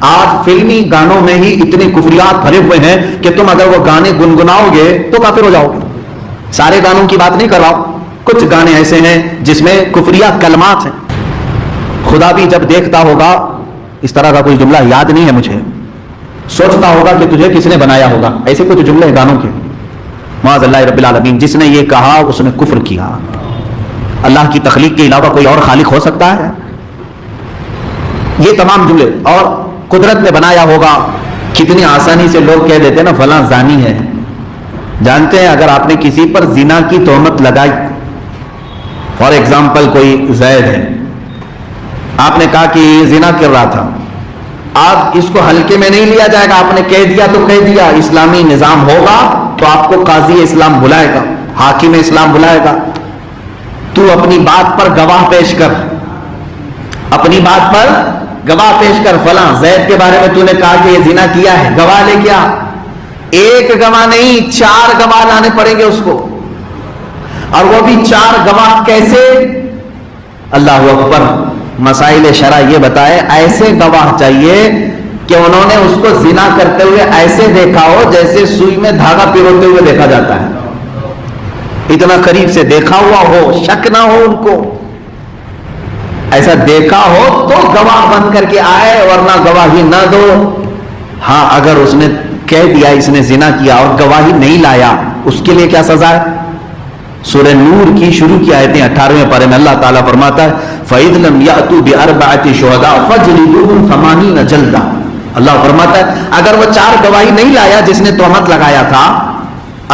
آج فلمی گانوں میں ہی اتنے کفریات بھرے ہوئے ہیں کہ تم اگر وہ گانے گنگناؤ گے تو کافر ہو جاؤ گے. سارے گانوں کی بات نہیں کر رہا ہوں, کچھ گانے ایسے ہیں جس میں کفریات کلمات ہیں. خدا بھی جب دیکھتا ہوگا, اس طرح کا کوئی جملہ یاد نہیں ہے مجھے, سوچتا ہوگا کہ تجھے کس نے بنایا ہوگا. ایسے کچھ جملے گانوں کے, معاذ اللہ رب العالمین, جس نے یہ کہا اس نے کفر کیا. اللہ کی تخلیق کے علاوہ کوئی اور خالق ہو سکتا ہے؟ یہ تمام جملے. اور قدرت نے بنایا ہوگا. کتنی آسانی سے لوگ کہہ دیتے ہیں نا فلاں زانی ہے. جانتے ہیں اگر آپ نے کسی پر زنا کی تہمت لگائی, فار ایگزامپل کوئی زید ہے, آپ نے کہا کہ یہ زنا کر رہا تھا, آپ اس کو ہلکے میں نہیں لیا جائے گا. آپ نے کہہ دیا تو کہہ دیا. اسلامی نظام ہوگا تو آپ کو قاضی اسلام بلائے گا, حاکم اسلام بلائے گا. تو اپنی بات پر گواہ پیش کر, اپنی بات پر گواہ پیش کر. فلاں زید کے بارے میں تو نے کہا کہ یہ زنا کیا ہے, گواہ لے کے آ. ایک گواہ نہیں, 4 گواہ لانے پڑیں گے اس کو. اور وہ بھی 4 گواہ کیسے؟ اللہ اکبر. مسائل شرع یہ بتائے ایسے گواہ چاہیے کہ انہوں نے اس کو زنا کرتے ہوئے ایسے دیکھا ہو جیسے سوئی میں دھاگا پیروتے ہوئے دیکھا جاتا ہے. اتنا قریب سے دیکھا ہوا ہو, شک نہ ہو ان کو. ایسا دیکھا ہو تو گواہ بن کر کے آئے, ورنہ گواہی نہ دو. ہاں اگر اس نے کہہ دیا اس نے زنا کیا اور گواہی نہیں لایا, اس کے لیے کیا سزا ہے؟ سورہ نور کی شروع کی آیتیں 18ویں پارے میں اللہ تعالیٰ فرماتا ہے فَإِذْ لَمْ يَأْتُوا بِأَرْبَعَةِ شُهَدَاءَ فَاجْلِدُوهُمْ 80 جلدہ. اللہ فرماتا ہے اگر وہ 4 گواہی نہیں لایا جس نے تہمت لگایا تھا,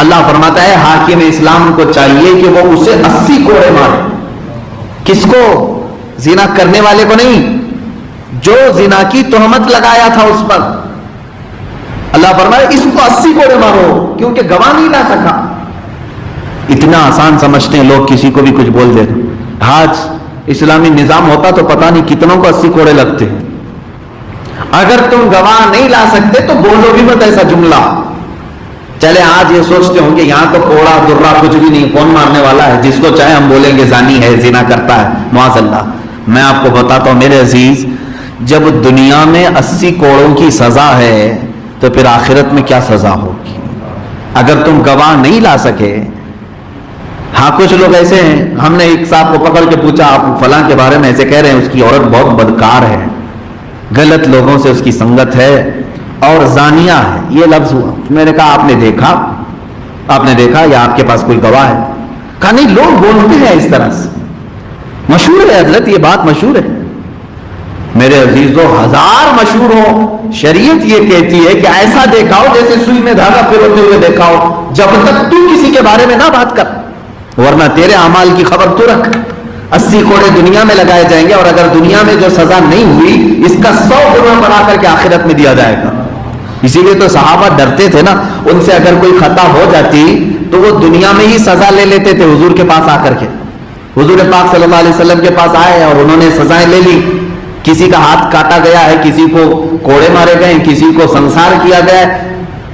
اللہ فرماتا ہے حاکم اسلام کو چاہیے کہ وہ اسے 80 کوڑے مارے. کس کو؟ زنا کرنے والے کو نہیں, جو زنا کی تہمت لگایا تھا اس پر. اللہ فرمایا اس کو 80 کوڑے مارو, کیونکہ گواہ نہیں لا سکا. اتنا آسان سمجھتے ہیں لوگ, کسی کو بھی کچھ بول دیتے. آج اسلامی نظام ہوتا تو پتہ نہیں کتنوں کو 80 کوڑے لگتے ہیں. اگر تم گواہ نہیں لا سکتے تو بولو بھی مت ایسا جملہ. چلے آج یہ سوچتے ہوں کہ یہاں تو کوڑا درا کچھ بھی نہیں, کون مارنے والا ہے, جس کو چاہے ہم بولیں گے زانی ہے, زنا کرتا ہے. معاذ اللہ. میں آپ کو بتاتا ہوں میرے عزیز, جب دنیا میں 80 کوڑوں کی سزا ہے تو پھر آخرت میں کیا سزا ہوگی اگر تم گواہ نہیں لا سکے. ہاں کچھ لوگ ایسے ہیں, ہم نے ایک صاحب کو پکڑ کے پوچھا آپ فلاں کے بارے میں ایسے کہہ رہے ہیں, اس کی عورت بہت بدکار ہے, غلط لوگوں سے اس کی سنگت ہے اور زانیہ ہے, یہ لفظ ہوا. میں نے کہا آپ نے دیکھا یا آپ کے پاس کوئی گواہ ہے؟ کہا نہیں, لوگ بولتے ہیں اس طرح سے, مشہور ہے حضرت, یہ بات مشہور ہے. میرے عزیزو, 1000 مشہور ہو, شریعت یہ کہتی ہے کہ ایسا دیکھا ہو جیسے سوئی میں دھاگا پھیروتے ہوئے دیکھا ہو, جب تک تو کسی کے بارے میں نہ بات کر, ورنہ تیرے اعمال کی خبر تو رکھ. 80 کوڑے دنیا میں لگائے جائیں گے, اور اگر دنیا میں جو سزا نہیں ہوئی اس کا 100 گنا بنا کر کے آخرت میں دیا جائے گا. اسی لیے تو صحابہ ڈرتے تھے نا, ان سے اگر کوئی خطا ہو جاتی تو وہ دنیا میں ہی سزا لے لیتے تھے حضور کے پاس آ کر کے. حضور پاک صلی اللہ علیہ وسلم کے پاس آئے اور انہوں نے سزائیں لے لی. کسی کا ہاتھ کاٹا گیا ہے, کسی کو کوڑے مارے گئے, کسی کو سنسار کیا گیا ہے.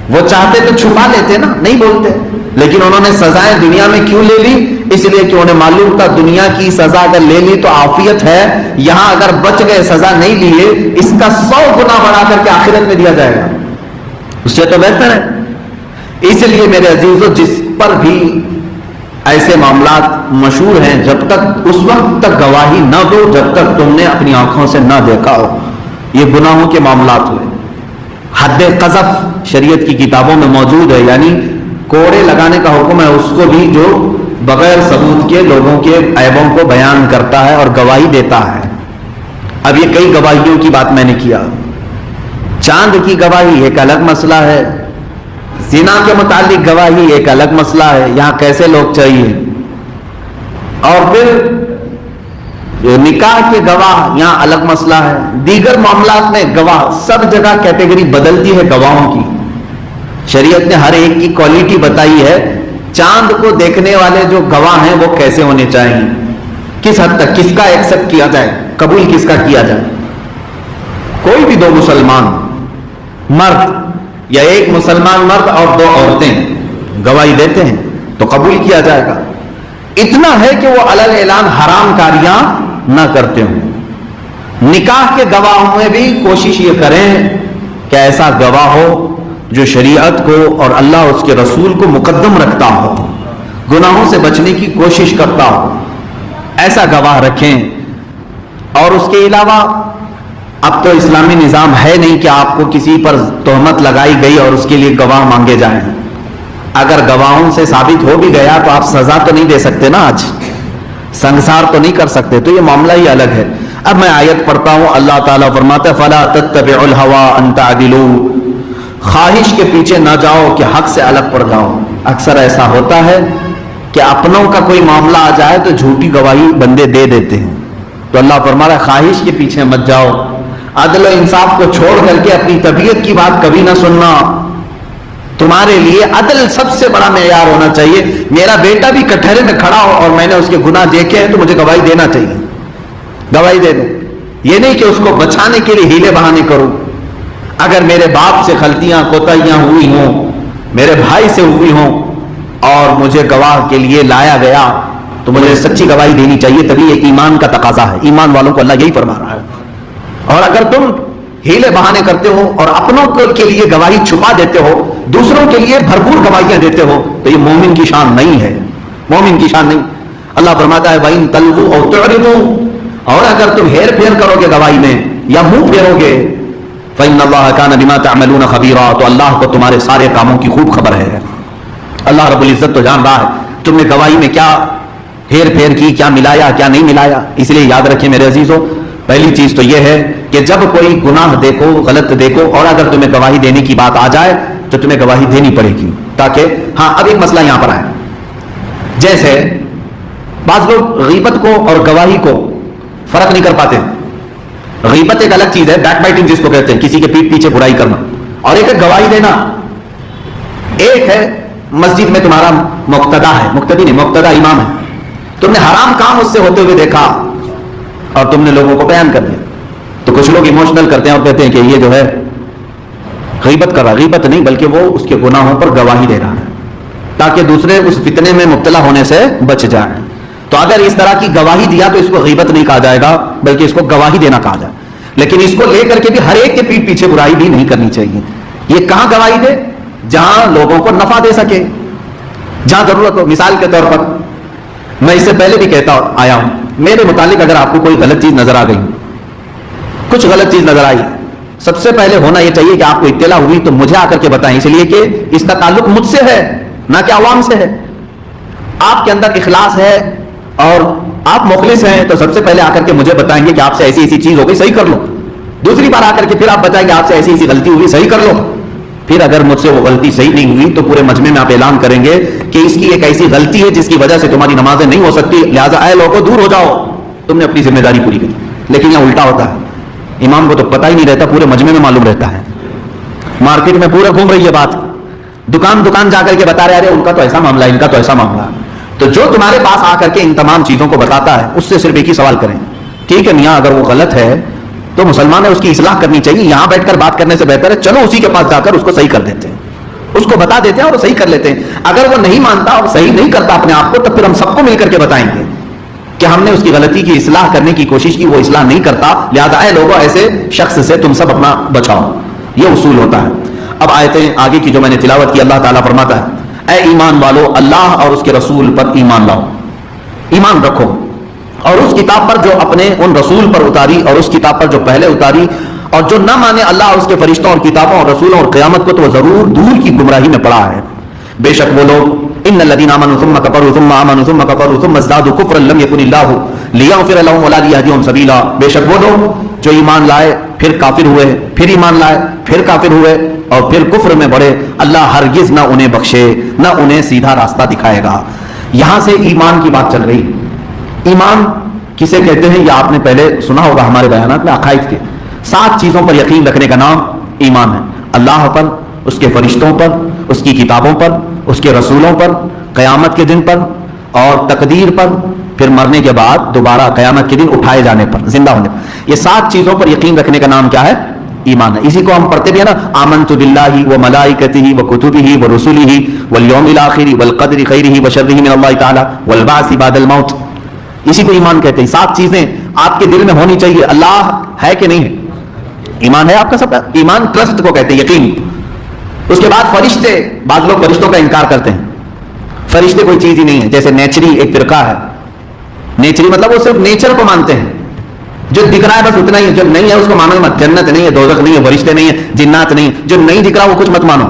وہ چاہتے تو چھپا لیتے نا, نہیں بولتے, لیکن انہوں نے سزائیں دنیا میں کیوں لے لی؟ اس لیے کہ انہیں معلوم تھا دنیا کی سزا اگر لے لی تو عافیت ہے, یہاں اگر بچ گئے سزا نہیں لیے اس کا 100 گنا بڑھا کر کے آخرت میں دیا جائے گا, اس سے تو بہتر ہے. اس لیے میرے عزیزو, جس پر بھی ایسے معاملات مشہور ہیں, جب تک اس وقت تک گواہی نہ دو جب تک تم نے اپنی آنکھوں سے نہ دیکھا ہو. یہ گناہوں کے معاملات ہوئے. حد قذف شریعت کی کتابوں میں موجود ہے, یعنی کوڑے لگانے کا حکم ہے اس کو بھی جو بغیر ثبوت کے لوگوں کے عیبوں کو بیان کرتا ہے اور گواہی دیتا ہے. اب یہ کئی گواہیوں کی بات میں نے کیا. چاند کی گواہی ایک الگ مسئلہ ہے, زنا کے متعلق گواہی ایک الگ مسئلہ ہے, یہاں کیسے لوگ چاہیے. اور پھر نکاح کے گواہ یہاں الگ مسئلہ ہے. دیگر معاملات میں گواہ, سب جگہ کیٹیگری بدلتی ہے گواہوں کی. شریعت نے ہر ایک کی کوالٹی بتائی ہے. چاند کو دیکھنے والے جو گواہ ہیں وہ کیسے ہونے چاہیے, کس حد تک, کس کا ایکسپٹ کیا جائے, قبول کس کا کیا جائے. کوئی بھی 2 مسلمان مرد یا ایک مسلمان مرد اور 2 عورتیں گواہی دیتے ہیں تو قبول کیا جائے گا. اتنا ہے کہ وہ علل اعلان حرام کاریاں نہ کرتے ہوں. نکاح کے گواہوں میں بھی کوشش یہ کریں کہ ایسا گواہ ہو جو شریعت کو اور اللہ اس کے رسول کو مقدم رکھتا ہو، گناہوں سے بچنے کی کوشش کرتا ہو، ایسا گواہ رکھیں۔ اور اس کے علاوہ اب تو اسلامی نظام ہے نہیں کہ آپ کو کسی پر تہمت لگائی گئی اور اس کے لیے گواہ مانگے جائیں۔ اگر گواہوں سے ثابت ہو بھی گیا تو آپ سزا تو نہیں دے سکتے نا، آج سنگسار تو نہیں کر سکتے، تو یہ معاملہ ہی الگ ہے۔ اب میں آیت پڑھتا ہوں، اللہ تعالیٰ فرماتا ہے فَلَا تَتَّبِعُوا الْهَوَىٰ أَن تَعْدِلُوا، خواہش کے پیچھے نہ جاؤ کہ حق سے الگ پڑ جاؤ۔ اکثر ایسا ہوتا ہے کہ اپنوں کا کوئی معاملہ آ جائے تو جھوٹی گواہی بندے دے دیتے ہیں، تو اللہ فرما رہا ہے خواہش کے پیچھے مت جاؤ، عدل و انصاف کو چھوڑ کر کے اپنی طبیعت کی بات کبھی نہ سننا۔ تمہارے لیے عدل سب سے بڑا معیار ہونا چاہیے۔ میرا بیٹا بھی کٹہرے میں کھڑا ہو اور میں نے اس کے گناہ دیکھے ہیں تو مجھے گواہی دینا چاہیے، گواہی دے دوں، یہ نہیں کہ اس کو بچانے کے لیے ہیلے بہانے کروں۔ اگر میرے باپ سے غلطیاں کوتاہیاں ہوئی ہوں، میرے بھائی سے ہوئی ہوں اور مجھے گواہ کے لیے لایا گیا تو مجھے سچی گواہی دینی چاہیے، تبھی یہ ایمان کا تقاضا ہے۔ ایمان والوں کو اللہ یہی فرما رہا ہے۔ اور اگر تم ہیلے بہانے کرتے ہو اور اپنوں کے لیے گواہی چھپا دیتے ہو، دوسروں کے لیے بھرپور گواہیاں دیتے ہو، تو یہ مومن کی شان نہیں ہے، مومن کی شان نہیں۔ اللہ فرماتا ہے وَإِن تَلْوُوا أَوْ تُعْرِضُوا، اور اگر تم ہیر پھیر کرو گے گواہی میں یا منہ پھیرو گے، فَإِنَّ اللَّهَ كَانَ بِمَا تَعْمَلُونَ خَبِيرًا، تو اللہ کو تمہارے سارے کاموں کی خوب خبر ہے۔ اللہ رب العزت تو جان رہا ہے تم نے گواہی میں کیا ہیر پھیر کی، کیا ملایا کیا نہیں ملایا۔ اس لیے یاد رکھیں میرے عزیزوں، پہلی چیز تو یہ ہے کہ جب کوئی گناہ دیکھو، غلط دیکھو، اور اگر تمہیں گواہی دینے کی بات آ جائے تو تمہیں گواہی دینی پڑے گی، تاکہ ہاں اب ایک مسئلہ یہاں پر آئے۔ جیسے بعض لوگ غیبت کو اور گواہی کو فرق نہیں کر پاتے۔ غیبت ایک الگ چیز ہے، بیک بائٹنگ جس کو کہتے ہیں، کسی کے پیٹ پیچھے برائی کرنا، اور ایک ہے گواہی دینا۔ ایک ہے مسجد میں تمہارا مقتدا ہے، مقتدی نہیں، مقتدا امام ہے، تم نے حرام کام اس سے ہوتے ہوئے دیکھا اور تم نے لوگوں کو بیان کر دیا، تو کچھ لوگ ایموشنل کرتے ہیں اور کہتے ہیں کہ یہ جو ہے غیبت کر رہا، غیبت نہیں بلکہ وہ اس کے گناہوں پر گواہی دے رہا ہے تاکہ دوسرے اس فتنے میں مبتلا ہونے سے بچ جائیں۔ تو اگر اس طرح کی گواہی دیا تو اس کو غیبت نہیں کہا جائے گا بلکہ اس کو گواہی دینا کہا جائے، لیکن اس کو لے کر کے بھی ہر ایک کے پیٹ پیچھے برائی بھی نہیں کرنی چاہیے۔ یہ کہاں گواہی دے؟ جہاں لوگوں کو نفع دے سکے، جہاں ضرورت ہو۔ مثال کے طور پر میں اس سے پہلے بھی کہتا آیا ہوں، میرے متعلق اگر آپ کو کوئی غلط چیز نظر آ گئی، کچھ غلط چیز نظر آئی، سب سے پہلے ہونا یہ چاہیے کہ آپ کو اطلاع ہوئی تو مجھے آ کر کے بتائیں، اس لیے کہ اس کا تعلق مجھ سے ہے نہ کہ عوام سے ہے۔ آپ کے اندر اخلاص ہے اور آپ مخلص ہیں تو سب سے پہلے آ کر کے مجھے بتائیں گے کہ آپ سے ایسی ایسی چیز ہو گئی، صحیح کر لو۔ دوسری بار آ کر کے پھر آپ بتائیں گے آپ سے ایسی ایسی غلطی ہوئی، صحیح کر لو۔ پھر اگر مجھ سے وہ غلطی صحیح نہیں ہوئی تو پورے مجمع میں آپ اعلان کریں گے کہ اس کی ایک ایسی غلطی ہے جس کی وجہ سے تمہاری نمازیں نہیں ہو سکتی، لہٰذا اے لوگوں دور ہو جاؤ، تم نے اپنی ذمہ داری پوری کی۔ لیکن یہاں الٹا ہوتا ہے، امام کو تو پتہ ہی نہیں رہتا، پورے مجمع میں معلوم رہتا ہے، مارکیٹ میں پورا گھوم رہی ہے بات، دکان دکان جا کر کے بتا رہے ان کا تو ایسا معاملہ ہے، ان کا تو ایسا معاملہ ہے۔ تو جو تمہارے پاس آ کر کے ان تمام چیزوں کو بتاتا ہے اس سے صرف ایک ہی سوال کریں، ٹھیک ہے میاں اگر وہ غلط ہے تو مسلمان ہے، اس کی اصلاح کرنی چاہیے، یہاں بیٹھ کر بات کرنے سے بہتر ہے چلو اسی کے پاس جا کر اس کو صحیح کر دیتے ہیں، اس کو بتا دیتے ہیں اور صحیح کر لیتے ہیں۔ اگر وہ نہیں مانتا اور صحیح نہیں کرتا اپنے آپ کو، تب پھر ہم سب کو مل کر کے بتائیں گے کہ ہم نے اس کی غلطی کی اصلاح کرنے کی کوشش کی، وہ اصلاح نہیں کرتا، لہذا اے لوگوں ایسے شخص سے تم سب اپنا بچاؤ۔ یہ اصول ہوتا ہے۔ اب آیتیں آگے کی جو میں نے تلاوت کی، اللہ تعالیٰ فرماتا ہے اے ایمان والو اللہ اور اس کے رسول پر ایمان لاؤ، ایمان رکھو، اور اس کتاب پر جو اپنے ان رسول پر اتاری اور اس کتاب پر جو پہلے اتاری، اور جو نہ مانے اللہ اور اس کے فرشتوں اور کتابوں اور رسولوں اور قیامت کو تو وہ ضرور دور کی گمراہی میں پڑا ہے۔ بے شک وہ لوگ ان الذين امنوا ثم كفروا ثم امنوا ثم كفروا ثم ازدادوا كفرا لم يكن الله ليغفر لهم ولا ليهديهم سبيلا، بے شک وہ لوگ جو ایمان لائے پھر کافر ہوئے، پھر ایمان لائے پھر کافر ہوئے اور پھر کفر میں بڑھے، اللہ ہرگز نہ انہیں بخشے نہ انہیں سیدھا راستہ دکھائے گا۔ یہاں سے ایمان کی بات چل رہی۔ ایمان کسے کہتے ہیں یہ آپ نے پہلے سنا ہوگا ہمارے بیانات میں، عقائد کے 7 چیزوں پر یقین رکھنے کا نام ایمان ہے۔ اللہ پر، اس کے فرشتوں پر، اس کی کتابوں پر، اس کے رسولوں پر، قیامت کے دن پر اور تقدیر پر، پھر مرنے کے بعد دوبارہ قیامت کے دن اٹھائے جانے پر، زندہ ہونے پر۔ یہ 7 چیزوں پر یقین رکھنے کا نام کیا ہے؟ ایمان ہے۔ اسی کو ہم پڑھتے بھی ہیں نا، آمنت باللہ وملائکتہ وکتبہ ورسلہ والیوم الآخر والقدر خیرہ وشرہ من اللہ تعالی والبعث بعد الموت، اسی کو ایمان کہتے ہیں۔ 7 چیزیں آپ کے دل میں ہونی چاہیے اللہ ہے کہ نہیں ہے. ایمان ہے آپ کا؟ سب کا ایمان ٹرسٹ کو کہتے ہیں، یقین. اس کے بعد فرشتے، بعض لوگ فرشتوں کا انکار کرتے ہیں. فرشتے کوئی چیز ہی نہیں ہے. جیسے نیچری ایک فرقہ ہے، نیچری مطلب وہ صرف نیچر کو مانتے ہیں، جو دکھ رہا ہے بس اتنا ہی ہے، جو نہیں ہے اس کو مانو مت. جنت نہیں ہے، دوزخ نہیں ہے، فرشتے نہیں ہے، جنات نہیں. جو نہیں دکھ رہا وہ کچھ مت مانو.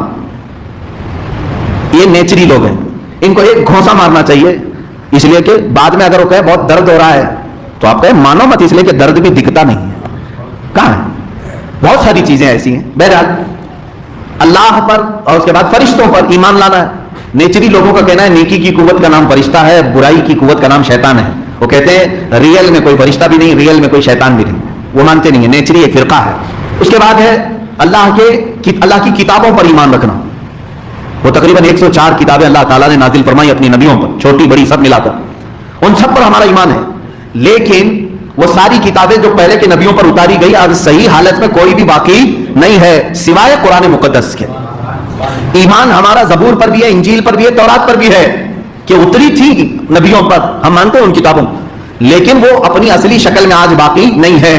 یہ نیچری لوگ ہیں، ان کو ایک گھونسا مارنا چاہیے، اس لیے کہ بعد میں اگر وہ کہے بہت درد ہو رہا ہے تو آپ کہیں مانو مت، اس لیے کہ درد بھی دکھتا نہیں ہے. کہاں ہے؟ بہت ساری چیزیں ایسی ہیں. بہرحال اللہ پر اور اس کے بعد فرشتوں پر ایمان لانا ہے. نیچری لوگوں کا کہنا ہے نیکی کی قوت کا نام فرشتہ ہے، برائی کی قوت کا نام شیطان ہے. وہ کہتے ہیں ریئل میں کوئی فرشتہ بھی نہیں، ریئل میں کوئی شیطان بھی نہیں. وہ مانتے نہیں ہیں. نیچری ایک فرقہ ہے. اس کے بعد ہے اللہ کی کتابوں پر ایمان رکھنا. وہ تقریباً 104 کتابیں اللہ تعالیٰ نے نازل فرمائی اپنی نبیوں پر، چھوٹی بڑی سب ملا کر. ان سب پر ہمارا ایمان ہے. لیکن وہ ساری کتابیں جو پہلے کے نبیوں پر اتاری گئی آج صحیح حالت میں کوئی بھی باقی نہیں ہے سوائے قرآن مقدس کے. ایمان ہمارا زبور پر بھی ہے، انجیل پر بھی ہے، تورات پر بھی ہے کہ اتری تھی نبیوں پر، ہم مانتے ہیں ان کتابوں، لیکن وہ اپنی اصلی شکل میں آج باقی نہیں ہے.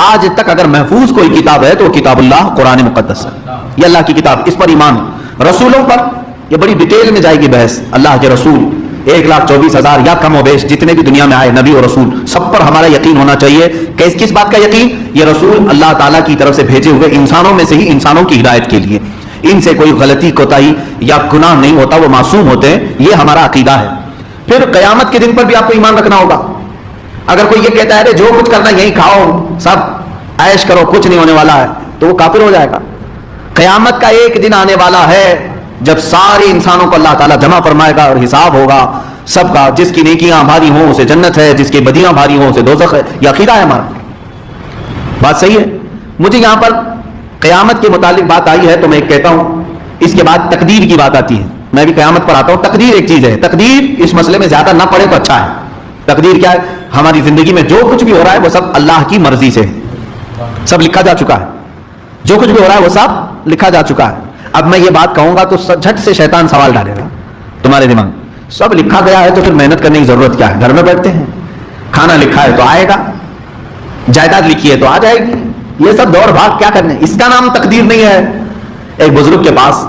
آج تک اگر محفوظ کوئی کتاب ہے تو وہ کتاب اللہ قرآن مقدس ہے. یہ اللہ کی کتاب، اس پر ایمان. رسولوں پر یہ بڑی ڈیٹیل میں جائے گی بحث. اللہ کے رسول 1,24,000 یا کم و بیش جتنے بھی دنیا میں آئے نبی اور رسول، سب پر ہمارا یقین ہونا چاہیے. کس بات کا یقین؟ یہ رسول اللہ تعالیٰ کی طرف سے بھیجے ہوئے انسانوں میں سے ہی انسانوں کی ہدایت کے لیے. ان سے کوئی غلطی کوتاہی یا گناہ نہیں ہوتا، وہ معصوم ہوتے ہیں. یہ ہمارا عقیدہ ہے. پھر قیامت کے دن پر بھی آپ کو ایمان رکھنا ہوگا. اگر کوئی یہ کہتا ہے جو کچھ کرنا یہی کھاؤ سب عیش کرو کچھ نہیں ہونے والا ہے، تو وہ کافر ہو جائے گا. قیامت کا ایک دن آنے والا ہے جب سارے انسانوں کو اللہ تعالیٰ جمع فرمائے گا اور حساب ہوگا سب کا. جس کی نیکیاں بھاری ہوں اسے جنت ہے، جس کی بدیاں بھاری ہوں اسے دوزخ ہے. یہ عقیدہ ہے ہمارا. بات صحیح ہے. مجھے یہاں پر قیامت کے متعلق بات آئی ہے تو میں ایک کہتا ہوں. اس کے بعد تقدیر کی بات آتی ہے. میں بھی قیامت پر آتا ہوں. تقدیر ایک چیز ہے. تقدیر اس مسئلے میں زیادہ نہ پڑے تو اچھا ہے. تقدیر کیا ہے؟ ہماری زندگی میں جو کچھ بھی ہو رہا ہے وہ سب اللہ کی مرضی سے ہے، سب لکھا جا چکا ہے. جو کچھ بھی ہو رہا ہے وہ سب لکھا جا چکا ہے. اب میں یہ بات کہوں گا تو جھٹ سے شیطان سوال ڈالے گا تمہارے دماغ. سب لکھا گیا ہے تو پھر محنت کرنے کی ضرورت کیا ہے؟ گھر میں بیٹھتے ہیں، کھانا لکھا ہے تو آئے گا، جائیداد لکھی ہے تو آ جائے گی. یہ سب دوڑ بھاگ کیا کرنے؟ اس کا نام تقدیر نہیں ہے. ایک بزرگ کے پاس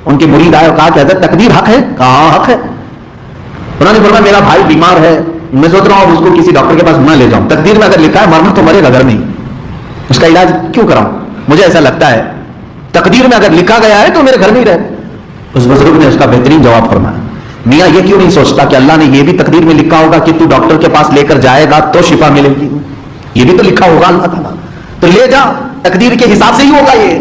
ان کے مرید آئے اور کہا کہ حضرت تقدیر حق ہے؟ کہا حق ہے. انہوں نے فرمایا میرا بھائی بیمار ہے، میں سوچ رہا ہوں اس کو کسی ڈاکٹر کے پاس نہ لے جاؤں. تقدیر میں اگر لکھا ہے مرنا تو مرے گا گھر میں ہی، اس کا علاج کیوں کراؤں؟ مجھے ایسا لگتا ہے تقدیر میں اگر لکھا گیا ہے تو میرے گھر میں ہی رہے. اس بزرگ نے اس کا بہترین جواب فرمایا، میاں یہ کیوں نہیں سوچتا کہ اللہ نے یہ بھی تقدیر میں لکھا ہوگا کہ تو ڈاکٹر کے پاس لے کر جائے گا تو شفا ملے گی. یہ بھی تو لکھا ہوگا اللہ تعالیٰ، تو لے جا. تقدیر کے حساب سے ہی ہوگا. یہ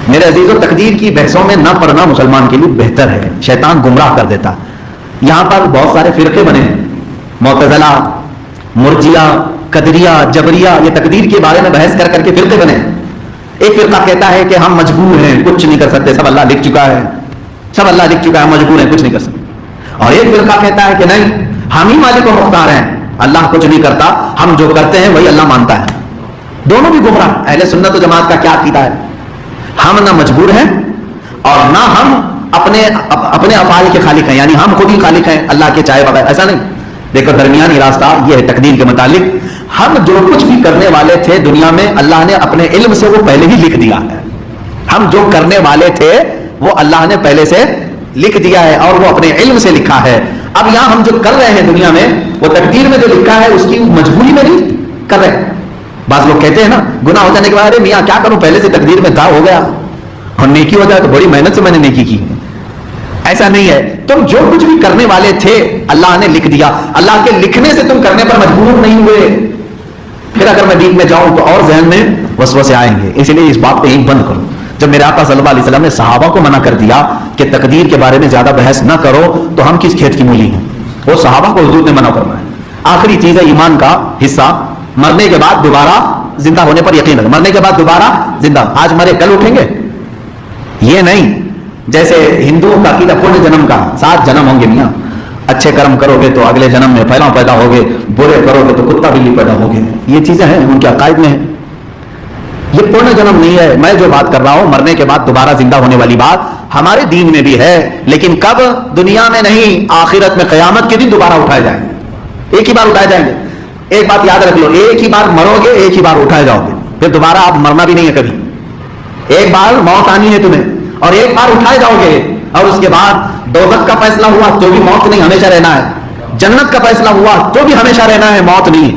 میرے عزیزوں تقدیر کی بحثوں میں نہ پڑھنا مسلمان کے لیے بہتر ہے. شیطان گمراہ کر دیتا. یہاں پر بہت سارے فرقے بنے ہیں، معتزلہ، مرجیہ، قدریہ، جبریہ. یہ تقدیر کے بارے میں بحث کر کر کے فرقے بنے. ایک فرقہ کہتا ہے کہ ہم مجبور ہیں، کچھ نہیں کر سکتے، سب اللہ لکھ چکا ہے، سب اللہ لکھ چکا ہے، مجبور ہیں، کچھ نہیں کر سکتے. اور ایک فرقہ کہتا ہے کہ نہیں، ہم ہی مالک و مختار ہیں، اللہ کچھ نہیں کرتا، ہم جو کرتے ہیں وہی اللہ مانتا ہے. دونوں بھی گمراہ. اہل سنت و جماعت کا کیا عقیدہ ہے؟ ہم نہ مجبور ہیں اور نہ ہم اپنے افعال کے خالق ہیں، یعنی ہم خود ہی خالق ہیں اللہ کے چاہے بغیر. ایسا نہیں. دیکھو درمیانی راستہ یہ ہے تقدیر کے متعلق. ہم جو کچھ بھی کرنے والے تھے دنیا میں اللہ نے اپنے علم سے وہ پہلے ہی لکھ دیا ہے. ہم جو کرنے والے تھے وہ اللہ نے پہلے سے لکھ دیا ہے اور وہ اپنے علم سے لکھا ہے. اب یہاں ہم جو کر رہے ہیں دنیا میں وہ تقدیر میں جو لکھا ہے اس کی مجبوری میں نہیں کر رہے. بعض لوگ کہتے ہیں نا گناہ ہو جانے کے بعد ارے میاں کیا کروں، پہلے سے تقدیر میں تھا، ہو گیا. اور نیکی ہو جائے تو بڑی محنت سے میں نے نیکی کی. ایسا نہیں ہے. تم جو کچھ بھی کرنے والے تھے اللہ نے لکھ دیا. اللہ کے لکھنے سے تم کرنے پر مجبور نہیں ہوئے. پھر اگر میں ڈیپ میں جاؤں تو اور ذہن میں وسوسے آئیں گے. اس لیے اس بات کو یہیں بند کرو. جب میرے آقا صلی اللہ علیہ وسلم نے صحابہ کو منع کر دیا کہ تقدیر کے بارے میں زیادہ بحث نہ کرو تو ہم کس کھیت کی مولی ہیں؟ وہ صحابہ کو حضور نے منع فرمایا. آخری چیز ہے ایمان کا حصہ، مرنے کے بعد دوبارہ زندہ ہونے پر یقین ہے. مرنے کے بعد دوبارہ زندہ، آج مرے کل اٹھیں گے، یہ نہیں. جیسے ہندوؤں کا عقیدہ پورن جنم کا 7 جنم ہوں گے. میاں اچھے کرم کرو گے تو اگلے جنم میں پھیلاؤ پیدا ہوگے، برے کرو گے تو کتا بلی پیدا ہوگے. یہ چیزیں ہیں ان کے عقائد میں ہیں. یہ پورن جنم نہیں ہے. میں جو بات کر رہا ہوں مرنے کے بعد دوبارہ زندہ ہونے والی بات ہمارے دین میں بھی ہے، لیکن کب؟ دنیا میں نہیں، آخرت میں قیامت کے دن دوبارہ اٹھائے جائیں گے. ایک ہی بار اٹھائے جائیں گے. ایک بات یاد رکھ لو، ایک ہی بار مرو گے، ایک ہی بار اٹھائے جاؤ گے، پھر دوبارہ آپ مرنا بھی نہیں ہے کبھی. ایک بار موت آنی ہے تمہیں اور ایک بار اٹھائے جاؤ گے، اور اس کے بعد دوزخ کا فیصلہ ہوا تو بھی موت نہیں، ہمیشہ رہنا ہے. جنت کا فیصلہ ہوا تو بھی ہمیشہ رہنا ہے، موت نہیں.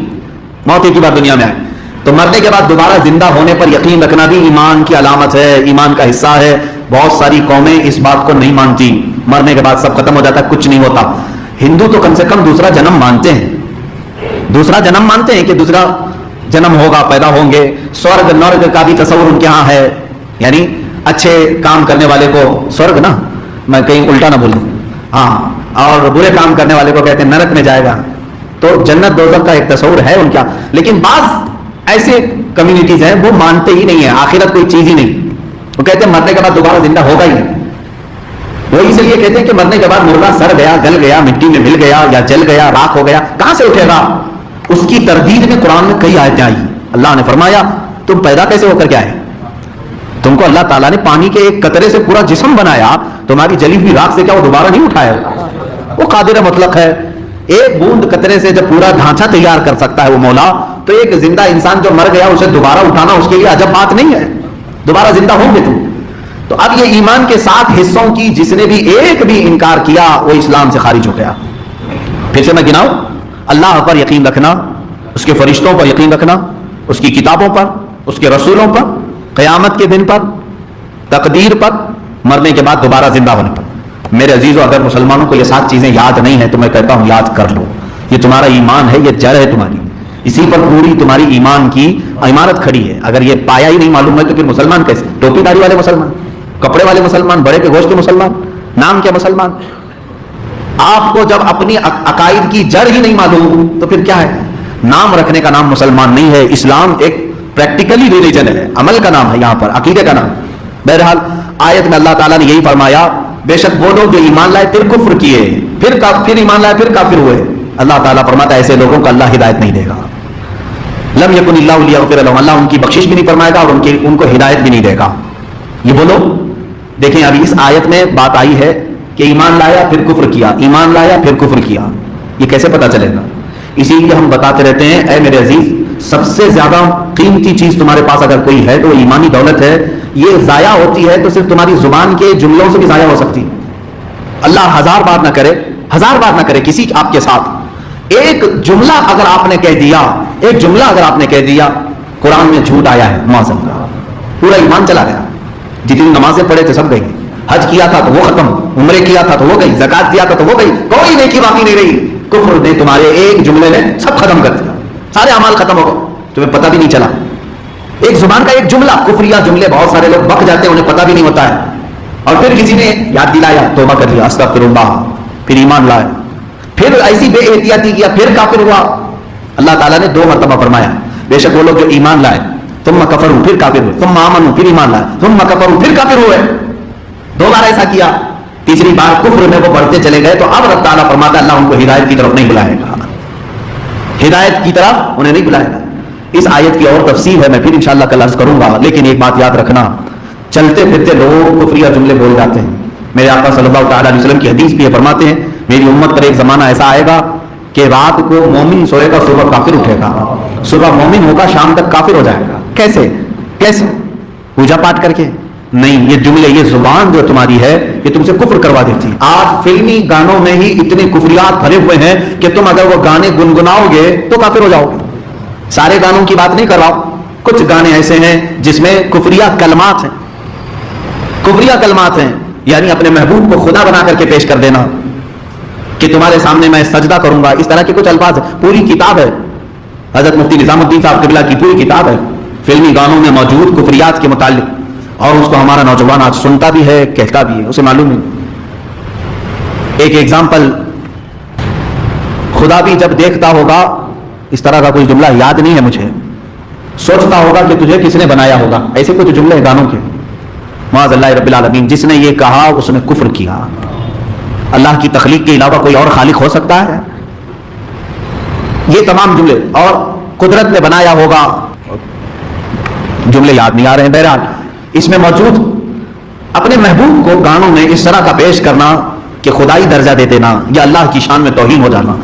موت ایک ہی بار دنیا میں آئے. تو مرنے کے بعد دوبارہ زندہ ہونے پر یقین رکھنا بھی ایمان کی علامت ہے، ایمان کا حصہ ہے. بہت ساری قومیں اس بات کو نہیں مانتی، مرنے کے بعد سب ختم ہو جاتا ہے، کچھ نہیں ہوتا. ہندو تو کم سے کم دوسرا جنم مانتے ہیں، دوسرا جنم مانتے ہیں کہ دوسرا جنم ہوگا، پیدا ہوں گے. سورگ نرگ کا بھی تصور ان کے ہاں ہے، یعنی اچھے کام کرنے والے کو سورگ، نا میں کہیں الٹا نہ بولوں، ہاں، اور برے کام کرنے والے کو کہتے ہیں نرک میں جائے گا. تو جنت دوزخ کا ایک تصور ہے ان کا. لیکن بعض ایسے کمیونٹیز ہیں وہ مانتے ہی نہیں ہیں آخرت کوئی چیز ہی نہیں. وہ کہتے ہیں مرنے کے بعد دوبارہ زندہ ہوگا ہی نہیں. وہ اس لیے کہتے ہیں کہ مرنے کے بعد مردہ سڑ گیا، گل گیا، مٹی میں مل گیا یا جل گیا، راکھ ہو گیا، کہاں سے اٹھے گا؟ اس کی تردید میں قرآن میں کئی آیتیں آئی. اللہ نے فرمایا تم پیدا کیسے ہو کر کے آئے؟ تم کو اللہ تعالیٰ نے پانی کے ایک قطرے سے پورا جسم بنایا، تمہاری جلی ہوئی راکھ سے کیا وہ دوبارہ نہیں اٹھایا؟ وہ قادر مطلق ہے. ایک بوند قطرے سے جب پورا ڈھانچہ تیار کر سکتا ہے وہ مولا، تو ایک زندہ انسان جو مر گیا اسے دوبارہ اٹھانا اس کے لیے عجب بات نہیں ہے. دوبارہ زندہ ہوں گے تم. تو اب یہ ایمان کے 7 حصوں کی جس نے بھی ایک بھی انکار کیا وہ اسلام سے خارج ہو گیا. پھر سے میں گناؤں: اللہ پر یقین رکھنا، اس کے فرشتوں پر یقین رکھنا، اس کی کتابوں پر، اس کے رسولوں پر، قیامت کے دن پر، تقدیر پر، مرنے کے بعد دوبارہ زندہ ہونے پر. میرے عزیزو، اگر مسلمانوں کو یہ 7 چیزیں یاد نہیں ہیں تو میں کہتا ہوں یاد کر لو. یہ تمہارا ایمان ہے، یہ جڑ ہے تمہاری، اسی پر پوری تمہاری ایمان کی عمارت کھڑی ہے. اگر یہ پایا ہی نہیں معلوم ہے تو پھر مسلمان کیسے؟ ٹوپی داڑھی والے مسلمان، کپڑے والے مسلمان، بڑے کے گوشت کے مسلمان، نام کیا مسلمان؟ آپ کو جب اپنی عقائد کی جڑ ہی نہیں معلوم تو پھر کیا ہے؟ نام رکھنے کا نام مسلمان نہیں ہے. اسلام ایک پریکٹیکلی ریلیجن ہے، عمل کا نام ہے، یہاں پر عقیدے کا نام. بہرحال آیت میں اللہ تعالیٰ نے یہی فرمایا: بے شک وہ لوگ جو ایمان لائے پھر کفر کیے، پھر ایمان لائے پھر کافر ہوئے. اللہ تعالیٰ فرماتا ہے ایسے لوگوں کو اللہ ہدایت نہیں دے گا. لم یکن اللہ لیغفر لهم، اللہ ان کی بخشش بھی نہیں فرمائے گا اور ان کو ہدایت بھی نہیں دے گا. یہ وہ لوگ دیکھیں، ابھی اس آیت میں بات آئی ہے کہ ایمان لایا پھر کفر کیا، ایمان لایا پھر کفر کیا. یہ کیسے پتا چلے گا؟ اسی لیے ہم بتاتے رہتے ہیں اے میرے عزیز، سب سے زیادہ قیمتی چیز تمہارے پاس اگر کوئی ہے تو وہ ایمانی دولت ہے. یہ ضائع ہوتی ہے تو صرف تمہاری زبان کے جملوں سے بھی ضائع ہو سکتی. اللہ 1000 بار نہ کرے، 1000 بار نہ کرے کسی آپ کے ساتھ، ایک جملہ اگر آپ نے کہہ دیا، ایک جملہ اگر آپ نے کہہ دیا قرآن میں جھوٹ آیا ہے، معاذ اللہ، پورا ایمان چلا گیا. جتنی نمازیں پڑھے تھے سب گئی، حج کیا تھا تو وہ ختم، عمرے کیا تھا تو وہ گئی، زکات دیا تھا تو وہ گئی، کوئی نیکی باقی نہیں رہی. کفر نے تمہارے ایک جملے نے سب ختم کر دیا، سارے اعمال ختم ہو گئے، تمہیں پتہ بھی نہیں چلا. ایک زبان کا ایک جملہ، کفریہ جملے بہت سارے لوگ بک جاتے ہیں، انہیں پتہ بھی نہیں ہوتا ہے. اور پھر کسی نے یاد دلایا، توبہ کر لیا، استغفر اللہ، پھر ایمان لائے، پھر ایسی بے احتیاطی کیا، پھر کافر ہوا. اللہ تعالیٰ نے 2 مرتبہ فرمایا بے شک وہ لوگ جو ایمان لائے ثم کفروا، پھر کافر ہوئے، ثم آمنوا، پھر ایمان لائے، ثم کفروا، پھر کافر ہوئے. 2 بار ایسا کیا. تیسری بار کفر میں وہ بڑھتے چلے گئے تو اب رب تعالیٰ فرماتا ہے اللہ ان کو ہدایت کی طرف نہیں بلائے گا، ہدایت کی طرف انہیں نہیں بلائے گا. اس آیت کی اور تفصیل ہے، میں پھر انشاءاللہ کل عرض کروں گا. لیکن ایک بات یاد رکھنا، چلتے پھرتے لوگ کفریہ جملے بول جاتے ہیں. میرے آقا صلی اللہ تعالیٰ علیہ وسلم کی حدیث بھی یہ فرماتے ہیں میری امت پر ایک زمانہ ایسا آئے گا کہ رات کو مومن سوئے گا، صبح کافر اٹھے گا، صبح مومن ہوگا، شام تک کافر ہو جائے گا. کیسے؟ پوجا پاٹ کر کے نہیں. یہ جملے، یہ زبان جو تمہاری ہے یہ تم سے کفر کروا دیتی. آج فلمی گانوں میں ہی اتنے کفریات بھرے ہوئے ہیں کہ تم اگر وہ گانے گنگناؤ گے تو کافر ہو جاؤ گے. سارے گانوں کی بات نہیں کر رہا ہوں، کچھ گانے ایسے ہیں جس میں کفریہ کلمات ہیں، کفریہ کلمات ہیں، یعنی اپنے محبوب کو خدا بنا کر کے پیش کر دینا کہ تمہارے سامنے میں سجدہ کروں گا، اس طرح کے کچھ الفاظ ہیں. پوری کتاب ہے، حضرت مفتی نظام الدین صاحب قبلہ کی پوری کتاب ہے فلمی گانوں میں موجود کفریات کے متعلق، اور اس کو ہمارا نوجوان آج سنتا بھی ہے، کہتا بھی ہے، اسے معلوم ہے. ایک ایگزامپل، خدا بھی جب دیکھتا ہوگا، اس طرح کا کوئی جملہ یاد نہیں ہے مجھے، سوچتا ہوگا کہ تجھے کس نے بنایا ہوگا. ایسے کچھ جملے گانوں کے، معاذ اللہ رب العالمین. جس نے یہ کہا اس نے کفر کیا. اللہ کی تخلیق کے علاوہ کوئی اور خالق ہو سکتا ہے؟ یہ تمام جملے، اور قدرت نے بنایا ہوگا، جملے یاد نہیں آ رہے ہیں. بہرحال اس میں موجود اپنے محبوب کو گانوں میں اس طرح کا پیش کرنا کہ خدائی درجہ دے دینا یا اللہ کی شان میں توہین ہو جانا.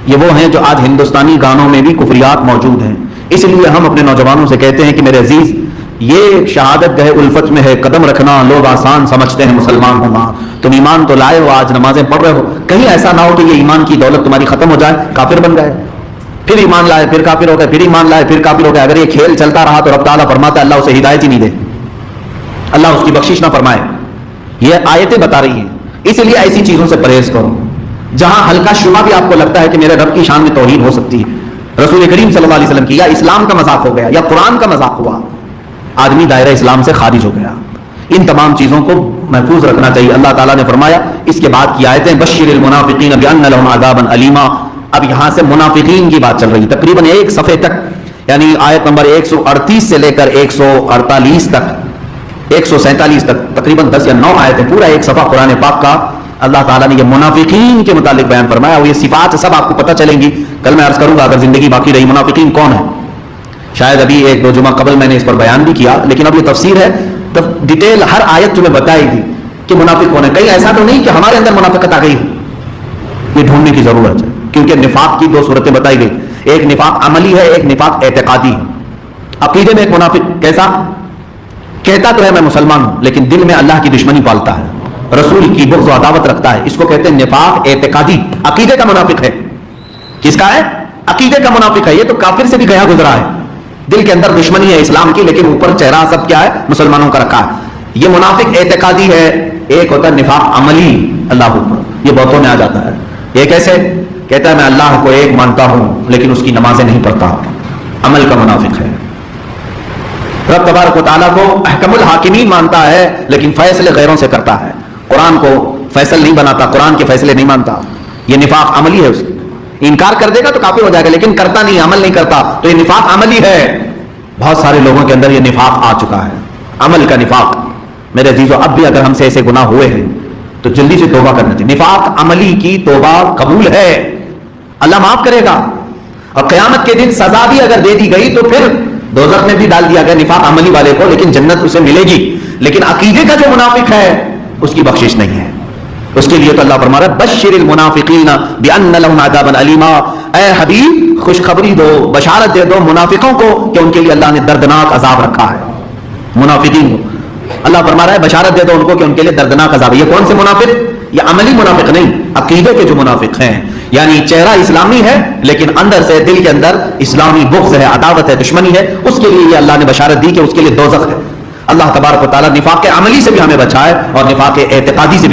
یہ وہ ہیں جو آج ہندوستانی گانوں میں بھی کفریات موجود ہیں. اس لیے ہم اپنے نوجوانوں سے کہتے ہیں کہ میرے عزیز، یہ شہادت گہ الفت میں ہے قدم رکھنا، لوگ آسان سمجھتے ہیں مسلمان ہونا. تم ایمان تو لائے ہو، آج نمازیں پڑھ رہے ہو، کہیں ایسا نہ ہو کہ یہ ایمان کی دولت تمہاری ختم ہو جائے، کافر بن گئے، پھر ایمان لائے پھر کافر ہو گئے، پھر ایمان لائے پھر کافر ہو گئے. اگر یہ کھیل چلتا رہا تو رب تعالیٰ فرماتا ہے اللہ اسے ہدایت ہی نہیں دے، اللہ اس کی بخشش نہ فرمائے. یہ آیتیں بتا رہی ہیں. اس لیے ایسی چیزوں سے پرہیز کرو جہاں ہلکا شبہ بھی آپ کو لگتا ہے کہ میرے رب کی شان میں توہین ہو سکتی ہے، رسول کریم صلی اللہ علیہ وسلم کی، یا اسلام کا مذاق ہو گیا یا قرآن کا مذاق ہوا، آدمی دائرہ اسلام سے خارج ہو گیا. ان تمام چیزوں کو محفوظ رکھنا چاہیے. اللہ تعالیٰ نے فرمایا اس کے بعد کی آیتیں بشر المنافقین بان لهم عذابا الیما. اب یہاں سے منافقین کی بات چل رہی ہے تقریباً ایک صفحے تک، یعنی آیت نمبر 138 سے لے کر 148 تک 147 تک، تقریباً 10 یا 9 آیتیں، پورا ایک صفحہ قرآن پاک کا اللہ تعالیٰ نے یہ منافقین کے متعلق بیان فرمایا. اور یہ صفات سب آپ کو پتہ چلیں گی. کل میں عرض کروں گا اگر زندگی باقی رہی منافقین کون ہے. شاید ابھی 1-2 جمعہ قبل میں نے اس پر بیان بھی کیا، لیکن اب یہ تفسیر ہے، ڈیٹیل ہر آیت تمہیں بتائے گی کہ منافق کون ہے. کہیں ایسا تو نہیں کہ ہمارے اندر منافقت آ گئی ہو، یہ ڈھونڈنے کی ضرورت ہے. کیونکہ نفاق کی 2 صورتیں بتائی گئی، ایک نفاق عملی ہے، ایک نفاق اعتقادی ہے. عقیدے میں ایک منافق کیسا کہتا تو ہے میں مسلمان ہوں، لیکن دل میں اللہ کی دشمنی پالتا ہے، رسول کی بغض و عداوت رکھتا ہے. اس کو کہتے ہیں نفاق اعتقادی. عقیدے کا منافق ہے. کس کا ہے؟ عقیدے کا منافق ہے. یہ تو کافر سے بھی گیا گزرا ہے، دل کے اندر دشمنی ہے اسلام کی، لیکن اوپر چہرہ سب کیا ہے؟ مسلمانوں کا رکھا ہے. یہ منافق اعتقادی ہے. ایک ہوتا ہے نفاق عملی، اللہ اوپر، یہ بہتوں میں آ جاتا ہے. یہ کیسے؟ کہتا ہے میں اللہ کو ایک مانتا ہوں لیکن اس کی نمازیں نہیں پڑھتا، عمل کا منافق ہے. رب تبارک و تعالیٰ کو احکم الحاکمین مانتا ہے لیکن فیصلے غیروں سے کرتا ہے، قرآن کو فیصل نہیں بناتا، قرآن کے فیصلے نہیں مانتا. یہ نفاق عملی ہے. اس انکار کر دے گا تو کافر ہو جائے گا، لیکن کرتا نہیں، عمل نہیں کرتا، تو یہ نفاق عملی ہے. بہت سارے لوگوں کے اندر یہ نفاق آ چکا ہے، عمل کا نفاق. میرے عزیزو، اب بھی اگر ہم سے ایسے گناہ ہوئے ہیں تو جلدی سے توبہ کرنا چاہیے. نفاق عملی کی توبہ قبول ہے، اللہ معاف کرے گا. اور قیامت کے دن سزا بھی اگر دے دی گئی تو پھر دوزخ میں بھی ڈال دیا گیا نفاق عملی والے کو، لیکن جنت اسے ملے گی. لیکن عقیدے کا جو منافق ہے اس کی بخشش نہیں ہے. اس کے لیے تو اللہ فرما رہا ہے بشر المنافقین بان لهم عذابا الیما. اے حبیب خوشخبری دو، بشارت دے دو منافقوں کو کہ ان کے لیے اللہ نے دردناک عذاب رکھا ہے. منافقین کو اللہ فرما رہا ہے بشارت دے دو ان کو کہ ان کے لیے دردناک عذاب ہے. یہ کون سے منافق؟ یہ عملی منافق نہیں، عقیدے کے جو منافق ہیں، یعنی چہرہ اسلامی ہے لیکن اندر سے دل کے اندر اسلامی بغض ہے، عداوت ہے، دشمنی ہے. اس کے لیے یہ اللہ نے بشارت دی کہ اس کے لیے دوزخ ہے. اللہ تبارک و تعالیٰ نفاق عملی سے بھی ہمیں بچائے اور نفاق اعتقادی سے بھی.